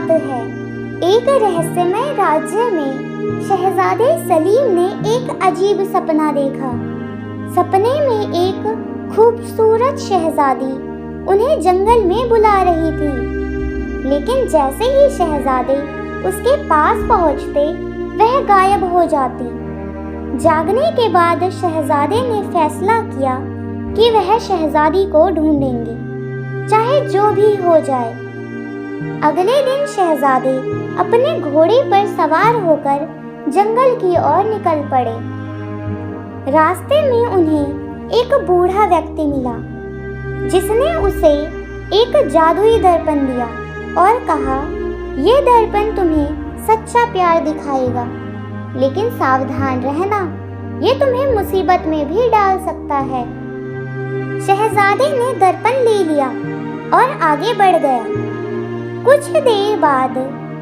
बात है, एक रहस्यमय राज्य में शहजादे सलीम ने एक अजीब सपना देखा। सपने में एक खूबसूरत शहजादी उन्हें जंगल में बुला रही थी, लेकिन जैसे ही शहजादे उसके पास पहुंचते वह गायब हो जाती। जागने के बाद शहजादे ने फैसला किया कि वह शहजादी को ढूंढेंगे, चाहे जो भी हो जाए। अगले दिन शहजादे अपने घोड़े पर सवार होकर जंगल की ओर निकल पड़े। रास्ते में उन्हें एक बूढ़ा व्यक्ति मिला, जिसने उसे एक जादुई दर्पण दिया और कहा, यह दर्पण तुम्हें सच्चा प्यार दिखाएगा, लेकिन सावधान रहना, ये तुम्हें मुसीबत में भी डाल सकता है। शहजादे ने दर्पण ले लिया और आगे बढ़ गया। कुछ देर बाद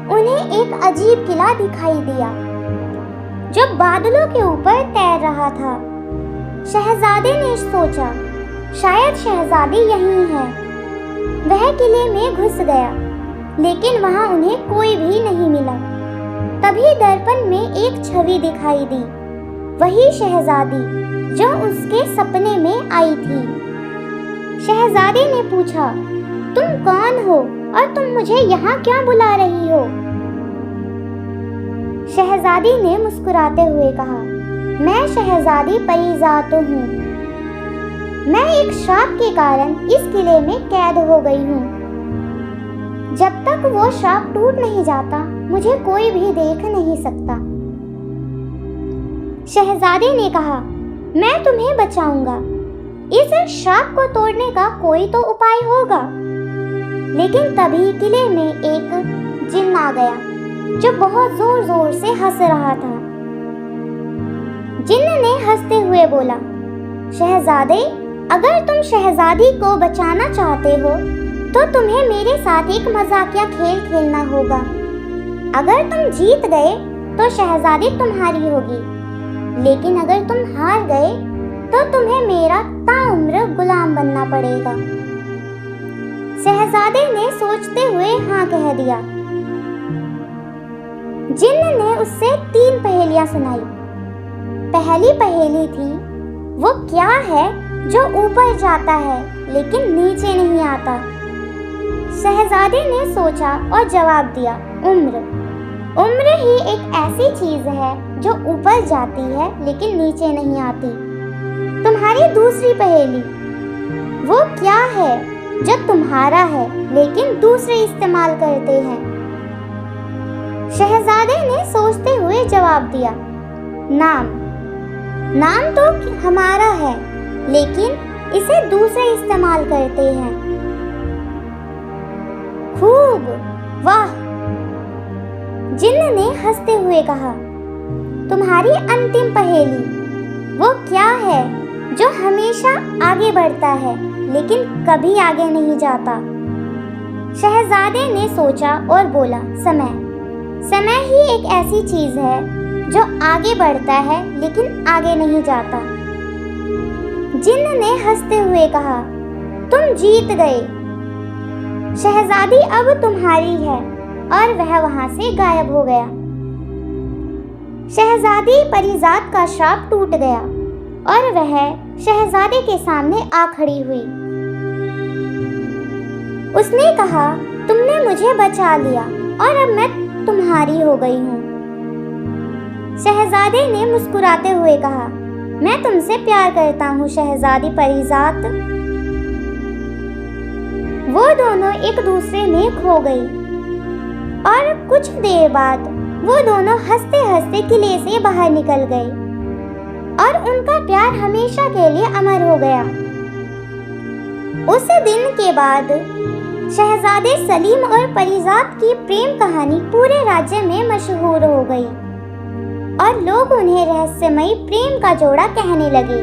उन्हें एक अजीब किला दिखाई दिया, जो बादलों के ऊपर तैर रहा था। शहजादे ने सोचा, शायद शहजादी यहीं है। वह किले में घुस गया, लेकिन वहां उन्हें कोई भी नहीं मिला। तभी दर्पण में एक छवि दिखाई दी, वही शहजादी जो उसके सपने में आई थी। शहजादी ने पूछा, तुम कौन हो और तुम मुझे यहाँ क्या बुला रही हो? शहजादी ने मुस्कुराते हुए कहा, मैं शहजादी परीज़ात हूँ। मैं एक श्राप के कारण इस किले में कैद हो गई हूँ। जब तक वो श्राप टूट नहीं जाता, मुझे कोई भी देख नहीं सकता। शहजादी ने कहा, मैं तुम्हें बचाऊंगा। इस श्राप को तोड़ने का कोई तो उपाय होगा। लेकिन तभी किले में एक जिन्न आ गया, जो बहुत जोर जोर से हंस रहा था। जिन्न ने हंसते हुए बोला, शहजादे, अगर तुम शहजादी को बचाना चाहते हो तो तुम्हें मेरे साथ एक मजाकिया खेल खेलना होगा। अगर तुम जीत गए तो शहजादी तुम्हारी होगी, लेकिन अगर तुम हार गए तो तुम्हें मेरा ताउम्र गुलाम बनना पड़ेगा। शहजादे ने सोचते हुए हाँ कह दिया। जिन्न ने उससे 3 पहेलियां सुनाई। पहली पहेली थी, वो क्या है जो ऊपर जाता है लेकिन नीचे नहीं आता? शहजादे ने सोचा और जवाब दिया, उम्र। उम्र ही एक ऐसी चीज है जो ऊपर जाती है लेकिन नीचे नहीं आती। तुम्हारी दूसरी पहेली, वो क्या है जो तुम्हारा है लेकिन दूसरे इस्तेमाल करते हैं? शहजादे ने सोचते हुए जवाब दिया, नाम। नाम तो हमारा है, लेकिन इसे दूसरे इस्तेमाल करते हैं। खूब, वाह! जिन्न ने हंसते हुए कहा, तुम्हारी अंतिम पहेली, वो क्या है जो हमेशा आगे बढ़ता है लेकिन कभी आगे नहीं जाता? शहजादे ने सोचा और बोला, समय। समय ही एक ऐसी चीज है जो आगे बढ़ता है लेकिन आगे नहीं जाता। जिन्न ने हंसते हुए कहा, तुम जीत गए। शहजादी अब तुम्हारी है, और वह वहां से गायब हो गया। शहजादी परीज़ात का श्राप टूट गया और वह शहजादे के सामने आ खड़ी हुई। उसने कहा, तुमने मुझे बचा लिया और अब मैं तुम्हारी हो गई हूँ। शहजादे ने मुस्कुराते हुए कहा, मैं तुमसे प्यार करता हूँ शहजादी परीज़ात। वो दोनों एक दूसरे में खो गई और कुछ देर बाद वो दोनों हंसते हंसते किले से बाहर निकल गए और उनका प्यार हमेशा के लिए अमर हो गया। उस दिन के बाद शहजादे सलीम और परीज़ात की प्रेम कहानी पूरे राज्य में मशहूर हो गई और लोग उन्हें रहस्यमयी प्रेम का जोड़ा कहने लगे।